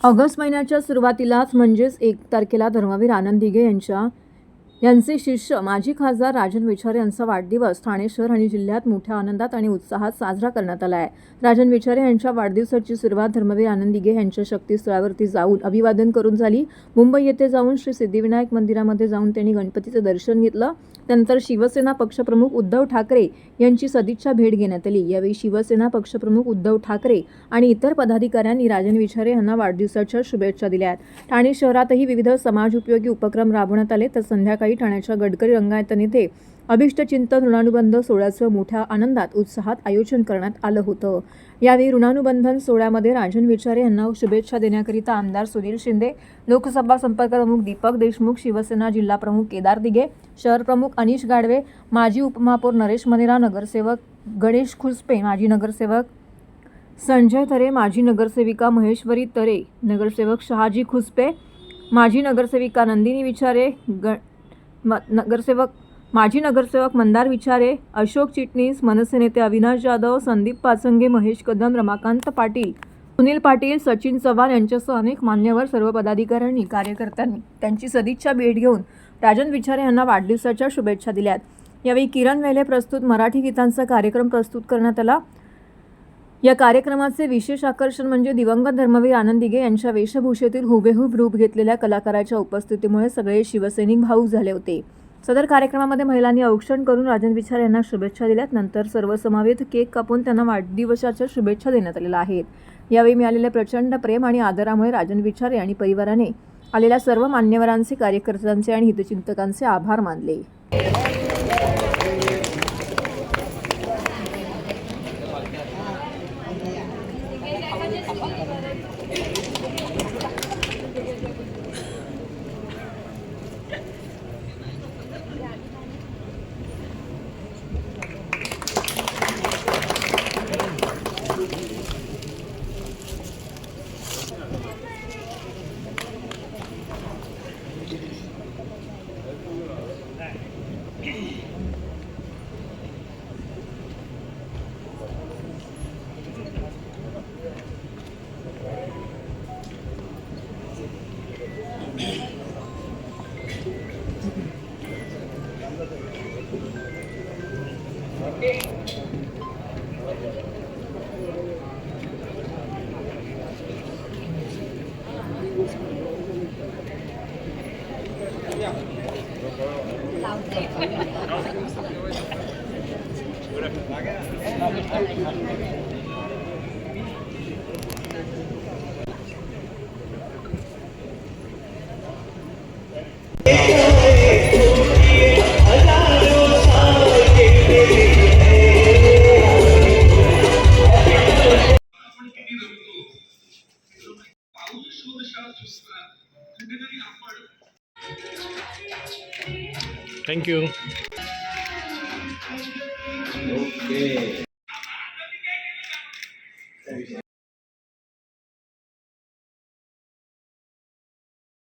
August महिन्याच्या सुरुवातीलाच म्हणजेच 1 तारखेला धर्मवीर आनंद दिघे यांचे शिष्य माजी खासदार राजन विचारे यांचा वाढदिवस ठाणे शहर आणि जिल्ह्यात मोठ्या आनंदात आणि उत्साहात साजरा करण्यात आला आहे। राजन विचारे यांच्या वाढदिवसाची सुरुवात धर्मवीर आनंद दिघे यांच्या शक्तीस्थळावरती जाऊन अभिवादन करून झाली। मुंबई येथे जाऊन श्री सिद्धिविनायक मंदिरामध्ये जाऊन त्यांनी गणपतीचे दर्शन घेतलं। त्यानंतर शिवसेना पक्षप्रमुख उद्धव ठाकरे यांची सदिच्छा भेट घेण्यात आली। यावेळी शिवसेना पक्षप्रमुख उद्धव ठाकरे आणि इतर पदाधिकाऱ्यांनी राजन विचारे यांना वाढदिवसाच्या शुभेच्छा दिल्या। ठाणे शहरातही विविध समाजोपयोगी उपक्रम राबवण्यात आले, तर संध्याकाळी ठाण्याच्या गडकरी रंगायतन येथे अभिष्टचिंतन ऋणानुबंध सोहळ्याचं मोठ्या आनंदात उत्साहात आयोजन करण्यात आलं होतं। यावेळी ऋणानुबंधन सोहळ्यामध्ये राजन विचारे यांना शुभेच्छा देण्याकरिता आमदार सुनील शिंदे, लोकसभा संपर्क प्रमुख दीपक देशमुख, शिवसेना जिल्हा प्रमुख केदार दिघे, शहर प्रमुख अनिश गाडवे, माजी उपमहापौर नरेश मनेरा, नगरसेवक गणेश खुसपे, माजी नगरसेवक संजय तरे, माजी नगरसेविका महेश्वरी तरे, नगरसेवक शहाजी खुसपे, माजी नगरसेविका नंदिनी विचारे, माजी नगरसेवक मंदार विचारे, अशोक चिटणीस, मनसे नेते अविनाश जाधव, संदीप पाचंगे, महेश कदम, रमाकांत पाटील, सुनील पाटील, सचिन चव्हाण यांच्यासह अनेक मान्यवर सर्व पदाधिकाऱ्यांनी कार्यकर्त्यांनी त्यांची सदिच्छा भेट घेऊन राजन विचारे यांना वाढदिवसाच्या शुभेच्छा दिल्यात। यावेळी किरण वेले प्रस्तुत मराठी गीतांचा कार्यक्रम प्रस्तुत करण्यात आला। या कार्यक्रमाचे विशेष आकर्षण म्हणजे दिवंगत धर्मवीर आनंद दिघे यांच्या वेशभूषेतील हुबेहूब रूप घेतलेल्या कलाकाराच्या उपस्थितीमुळे सगळे शिवसैनिक भावूक झाले होते। सदर कार्यक्रमामध्ये महिलांनी औक्षण करून राजन विचारे यांना शुभेच्छा दिल्यात। नंतर सर्वसमावेत केक कापून त्यांना वाढदिवसाच्या शुभेच्छा देण्यात आलेल्या आहेत। यावेळी मिळालेल्या प्रचंड प्रेम आणि आदरामुळे राजन विचारे आणि परिवाराने आलेल्या सर्व मान्यवरांचे, कार्यकर्त्यांचे आणि हितचिंतकांचे आभार मानले। Thank you. Okay.